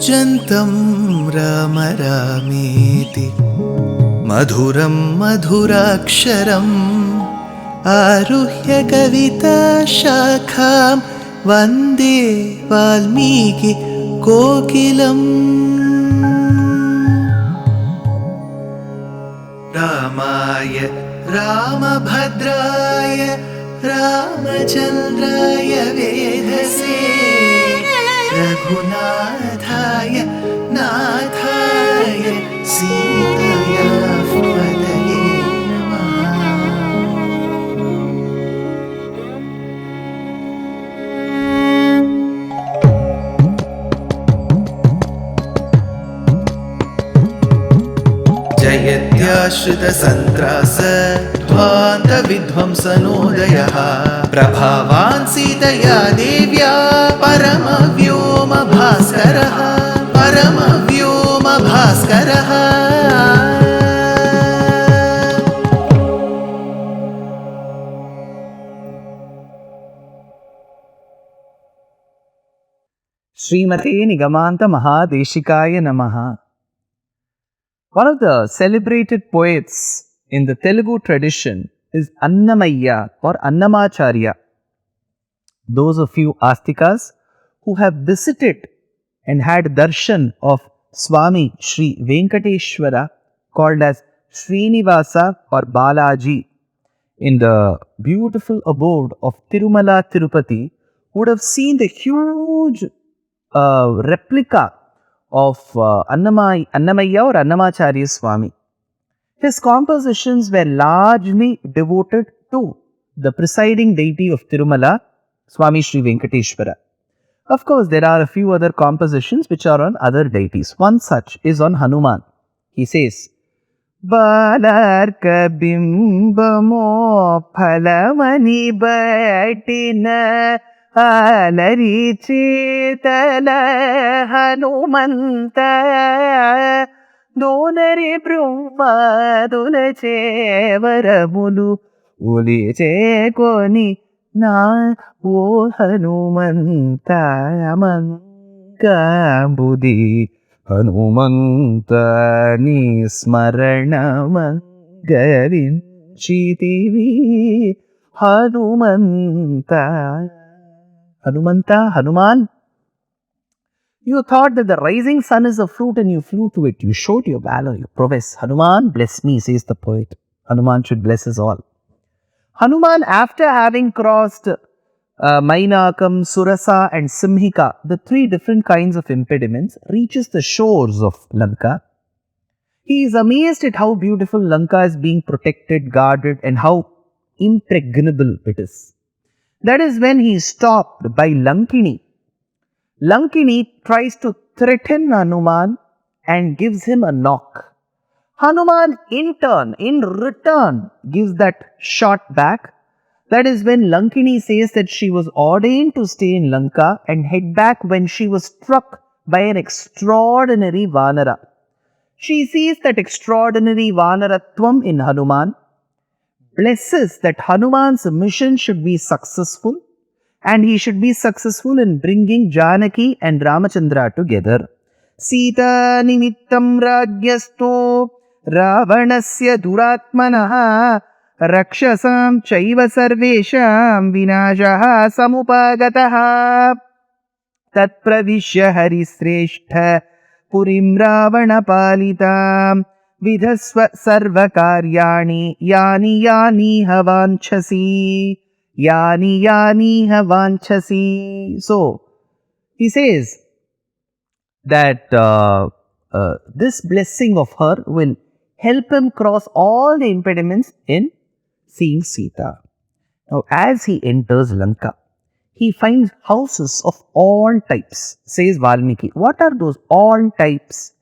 कूजन्तं राम रामेति मधुरं मधुराक्षरम् आरुह्य कविताशाखां वन्दे वाल्मीकि कोकिलम्। रामाय रामभद्राय रामचन्द्राय वेधसे रघुनाथाय नाथाय सीताय पतये नमः। जयत्याश्रितसन्त्रास ध्वान्तविध्वंसनोदयः प्रभावान् सीतया देव्या परमव्योमभास्करः परमव्योमभास्करः। श्रीमते निगमान्त महादेशिकाय नमः. One of the celebrated poets in the Telugu tradition is Annamaya or Annamacharya. Those of you Astikas who have visited and had darshan of Swami Sri Venkateshwara, called as Srinivasa or Balaji, in the beautiful abode of Tirumala Tirupati, would have seen the huge replica of Annamaya or Annamacharya Swami. His compositions were largely devoted to the presiding deity of Tirumala, Swami Sri Venkateshwara. Of course, there are a few other compositions which are on other deities. One such is on Hanuman. He says, Balarka bimbamo phalamani batina alari chetala Hanumanta donari brahmadula chevaramulu uli chekoni na o Hanumanta mangambudi Hanumanta ni smaranamangarinchitivi Hanumanta. Hanuman, you thought that the rising sun is a fruit and you flew to it. You showed your valor, your prowess. Hanuman, bless me, says the poet. Hanuman should bless us all. Hanuman, after having crossed Mainakam, Surasa and Simhika, the three different kinds of impediments, reaches the shores of Lanka. He is amazed at how beautiful Lanka is being protected, guarded, and how impregnable it is. That is when he is stopped by Lankini. Lankini tries to threaten Hanuman and gives him a knock. Hanuman in return gives that shot back. That is when Lankini says that she was ordained to stay in Lanka and head back when she was struck by an extraordinary Vanara. She sees that extraordinary Vanaratvam in Hanuman, blesses that Hanuman's mission should be successful and he should be successful in bringing Janaki and Ramachandra together. Sita nimittam rajyasto Ravanasya duratmanaha rakshasam chaiva sarvesham vinashaha samupagataha tat pravishya harisreshtha purim ravana palitam vidhasva sarva karyani yani havanchasi. So, he says that this blessing of her will help him cross all the impediments in seeing Sita. Now, as he enters Lanka, he finds houses of all types, says Valmiki. What are those all types?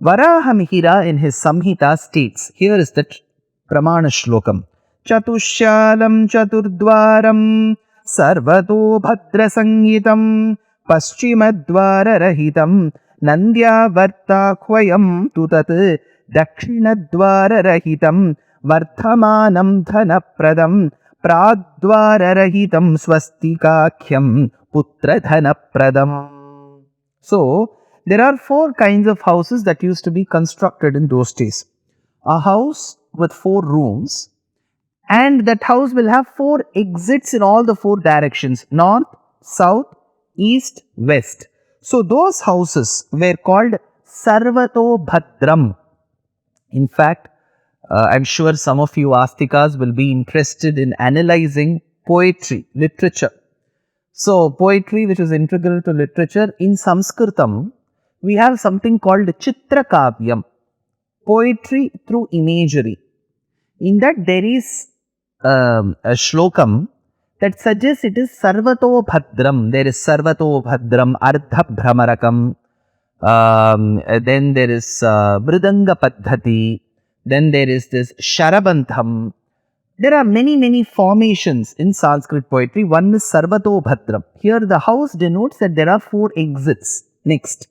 Varahamihira in his Samhita states, here is the Pramana Shlokam. Chatushalam chaturdvaram sarvato bhadra sangitam paschimadvara rahitam nandya vartakhvayam tutat dakshinadvara rahitam varthamanam dhanapradam pradvara rahitam swastikakyam putra dhanapradam. So, there are four kinds of houses that used to be constructed in those days. A house with four rooms, and that house will have four exits in all the four directions: north, south, east, west. So those houses were called Sarvato Bhadram. In fact, I'm sure some of you Astikas will be interested in analyzing poetry, literature. So, poetry, which is integral to literature, in Sanskritam, we have something called Chitra Kavyam, poetry through imagery. In that, there is a shlokam that suggests it is Sarvato Bhadram. There is Sarvato Bhadram, Ardha Brahmarakam, then there is Mridanga Paddhati, then there is this Sharabantham. There are many formations in Sanskrit poetry. One is Sarvato Bhadram. Here the house denotes that there are four exits. Next.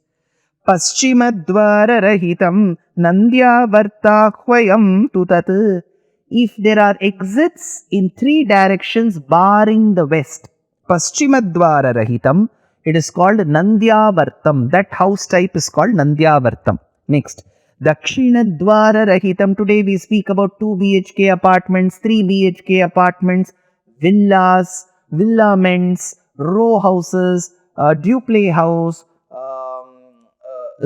Paschimadvara Rahitam Nandyavartakhvayam Tutat. If there are exits in three directions barring the west, Paschimadvara Rahitam, it is called Nandyavartam. That house type is called Nandyavartam. Next. Dakshinadvara Rahitam. Today we speak about 2 BHK apartments, 3 BHK apartments, villas, villaments, row houses, duplex house,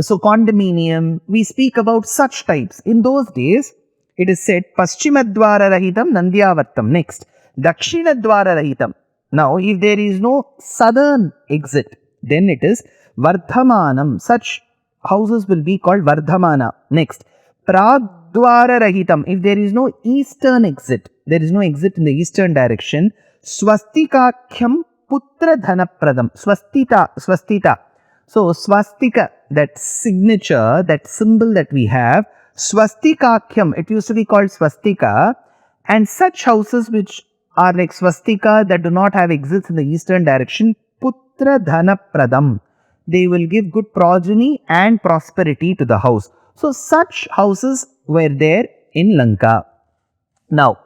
so condominium. We speak about such types. In those days, it is said Paschimadvara Rahitam Nandyavartam. Next, Dakshinadvara Rahitam. Now, if there is no southern exit, then it is Vardhamanam. Such houses will be called Vardhamana. Next, Pragdvara Rahitam. If there is no eastern exit, there is no exit in the eastern direction, Swastikakyam Putra Dhanapradam. Swastita. So, swastika, that signature, that symbol that we have, Swastikakyam, it used to be called swastika, and such houses which are like swastika that do not have exits in the eastern direction, Putra Dhanapradam. They will give good progeny and prosperity to the house. So, such houses were there in Lanka. Now,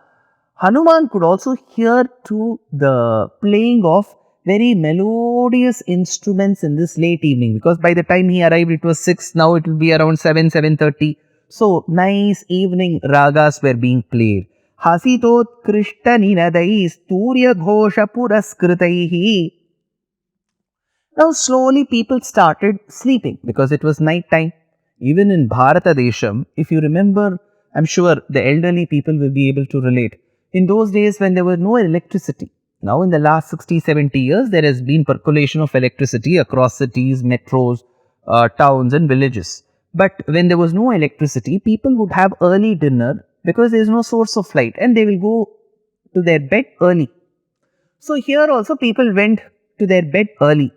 Hanuman could also hear to the playing of very melodious instruments in this late evening, because by the time he arrived it was 6, now it will be around 7:30. So, nice evening ragas were being played. Hasitot Krishta Ninadai Sturya Ghosha Puraskritaihi. Now slowly people started sleeping because it was night time. Even in Bharata Desham, if you remember, I'm sure the elderly people will be able to relate. In those days when there was no electricity, now in the last 60-70 years, there has been percolation of electricity across cities, metros, towns and villages. But when there was no electricity, people would have early dinner because there is no source of light and they will go to their bed early. So here also people went to their bed early.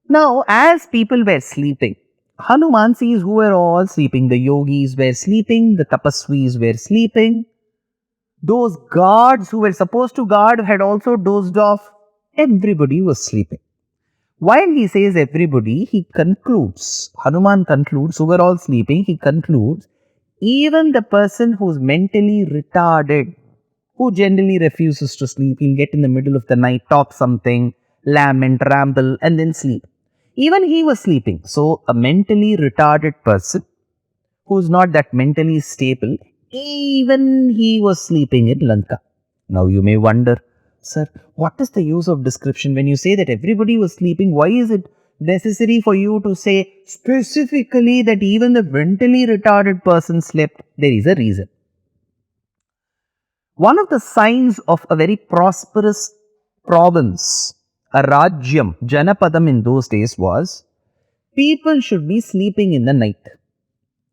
Now, as people were sleeping, Hanuman sees who were all sleeping. The yogis were sleeping, the tapasvis were sleeping. Those guards who were supposed to guard had also dozed off. Everybody was sleeping. While he says everybody, he concludes, Hanuman concludes, who were all sleeping, he concludes, even the person who is mentally retarded, who generally refuses to sleep, he'll get in the middle of the night, talk something, lament, ramble, and then sleep. Even he was sleeping. So, a mentally retarded person who is not that mentally stable, even he was sleeping in Lanka. Now, you may wonder, sir, what is the use of description? When you say that everybody was sleeping, why is it necessary for you to say specifically that even the mentally retarded person slept? There is a reason. One of the signs of a very prosperous province, a Rajyam, Janapadam in those days was, people should be sleeping in the night.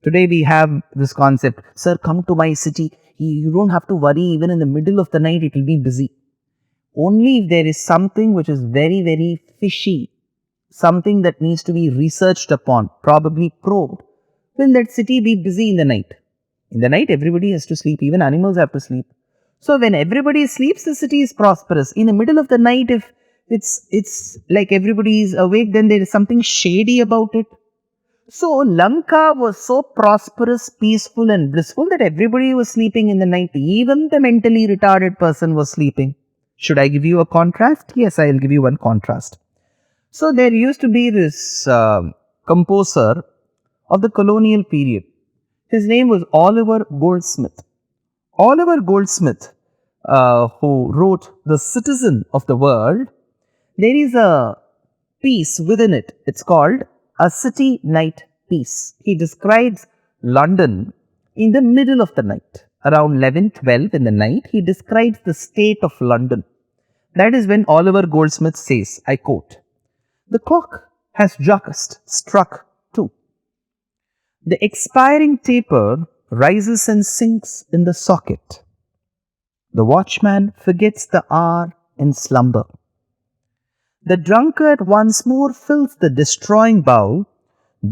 Today we have this concept, sir, come to my city, you don't have to worry, even in the middle of the night it will be busy. Only if there is something which is very fishy, something that needs to be researched upon, probably probed, will that city be busy in the night. In the night everybody has to sleep, even animals have to sleep. So when everybody sleeps, the city is prosperous. In the middle of the night, if it's like everybody is awake, then there is something shady about it. So Lanka was so prosperous, peaceful and blissful that everybody was sleeping in the night. Even the mentally retarded person was sleeping. Should I give you a contrast? Yes, I will give you one contrast. So there used to be this composer of the colonial period. His name was Oliver Goldsmith. Oliver Goldsmith, who wrote The Citizen of the World, there is a piece within it. It's called A City Night Piece. He describes London in the middle of the night, around 11:12 in the night. He describes the state of London. That is when Oliver Goldsmith says, I quote, "The clock has just struck 2. The expiring taper rises and sinks in the socket. The watchman forgets the hour in slumber. The drunkard once more fills the destroying bowl.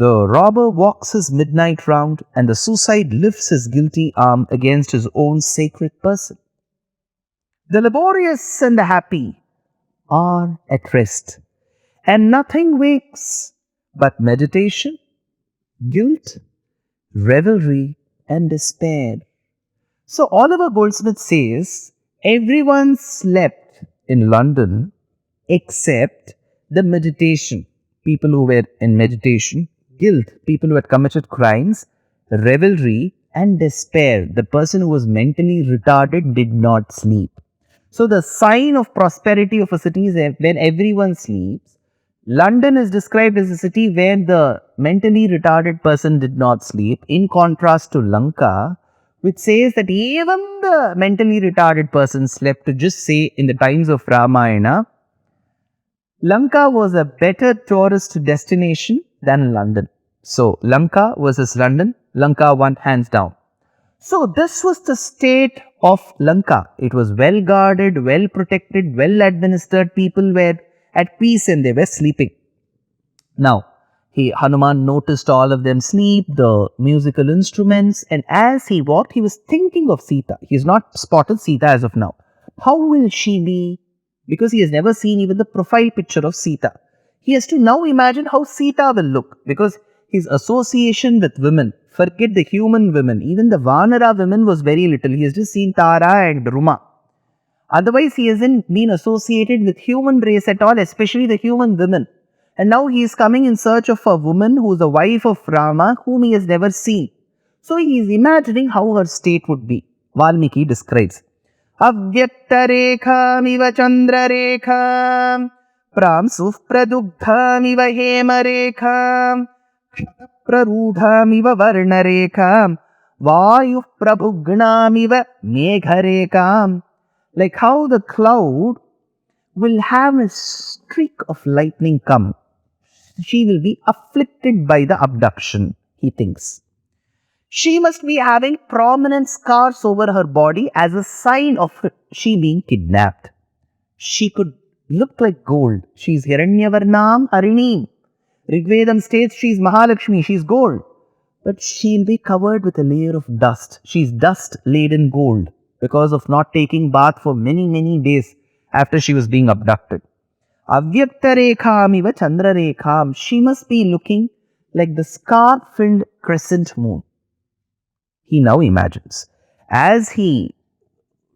The robber walks his midnight round, and the suicide lifts his guilty arm against his own sacred person. The laborious and the happy are at rest, and nothing wakes but meditation, guilt, revelry, and despair." So Oliver Goldsmith says everyone slept in London except the meditation, people who were in meditation, guilt, people who had committed crimes, revelry, and despair, the person who was mentally retarded did not sleep. So the sign of prosperity of a city is when everyone sleeps. London is described as a city where the mentally retarded person did not sleep, in contrast to Lanka, which says that even the mentally retarded person slept. To just say, in the times of Ramayana, Lanka was a better tourist destination than London. So Lanka versus London, Lanka won hands down. So this was the state of Lanka. It was well guarded, well protected, well administered. People were at peace and they were sleeping. Now, Hanuman noticed all of them sleep, the musical instruments, and as he walked, he was thinking of Sita. He has not spotted Sita as of now. How will she be? Because he has never seen even the profile picture of Sita. He has to now imagine how Sita will look, because his association with women, forget the human women, even the Vanara women was very little. He has just seen Tara and Ruma. Otherwise, he hasn't been associated with human race at all, especially the human women. And now he is coming in search of a woman who is the wife of Rama, whom he has never seen. So he is imagining how her state would be. Valmiki describes, "Avyaktarekhamiva chandrarekham, pramsuf pradugdhamiva hemarekham, prarudhamiva varnarekham, vayu prabhugnamiva megharekham." Like how the cloud will have a streak of lightning come. She will be afflicted by the abduction, he thinks. She must be having prominent scars over her body as a sign of she being kidnapped. She could look like gold. She is Hiranyavarnam Harineem. Rigvedam states she is Mahalakshmi, she is gold. But she will be covered with a layer of dust. She is dust-laden gold because of not taking bath for many days after she was being abducted. Avyaktarekhamiva chandrarekham. She must be looking like the scar-filled crescent moon. He now imagines. As he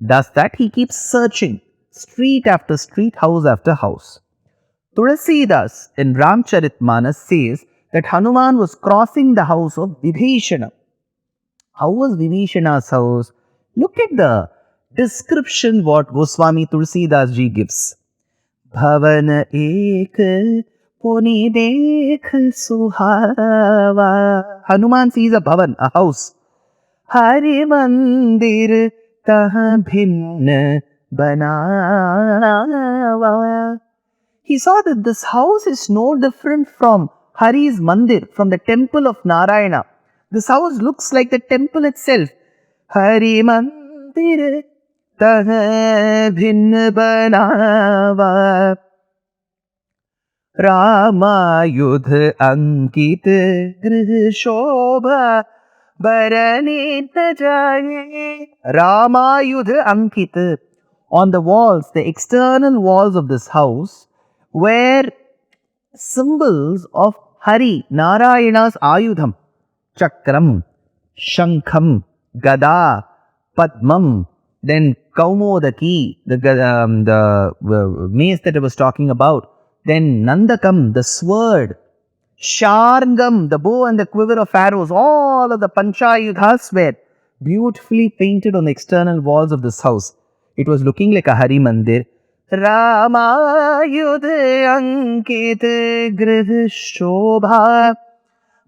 does that, he keeps searching street after street, house after house. Tulsidas in Ramcharitmanas says that Hanuman was crossing the house of Vibheeshana. How was Vibheeshana's house? Look at the description what Goswami Tulsidas ji gives. Bhavan ek poni dekh suhava. Hanuman sees a bhavan, a house. Hari mandir tah bhinna banawa. He saw that this house is no different from Hari's mandir, from the temple of Narayana. This house looks like the temple itself. Hari mandir tah bhinna banawa. Rama yudh ankit grih shobha baranita jaye. Rama yudh ankit. On the walls, the external walls of this house, were symbols of Hari, Narayana's Ayudham, Chakram, Shankham, Gada, Padmam, then Kaumodaki, the mace that I was talking about, then Nandakam, the sword, Sharngam, the bow and the quiver of arrows, all of the Panchayudhas were beautifully painted on the external walls of this house. It was looking like a Hari Mandir. Ramayudh Ankit Gridh Shobha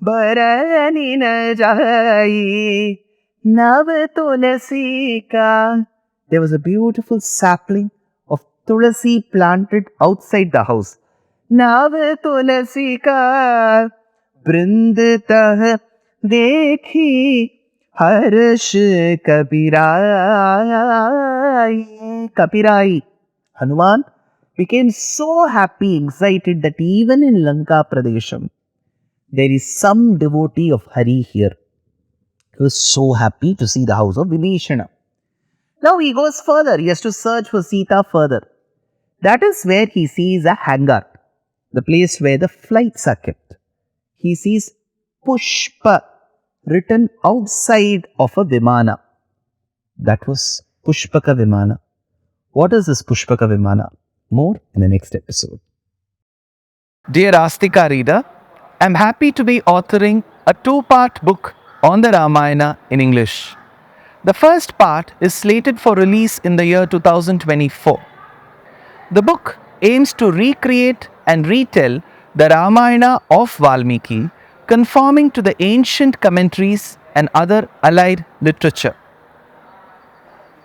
Barani na jai Nav Tulasi ka. There was a beautiful sapling of tulasi planted outside the house. Nav tulasi ka brind tah dekhi harsh kapirai. Hanuman became so happy, excited that even in Lanka Pradesham, there is some devotee of Hari here. He was so happy to see the house of Vibheeshana. Now he goes further. He has to search for Sita further. That is where he sees a hangar, the place where the flights are kept. He sees Pushpa written outside of a Vimana. That was Pushpaka Vimana. What is this Pushpaka Vimana? More in the next episode. Dear Astika reader, I am happy to be authoring a two-part book on the Ramayana in English. The first part is slated for release in the year 2024. The book aims to recreate and retell the Ramayana of Valmiki, conforming to the ancient commentaries and other allied literature.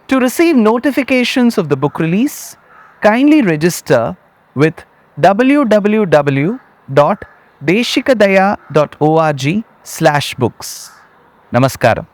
To receive notifications of the book release, kindly register with www.deshikadaya.org/books. Namaskaram.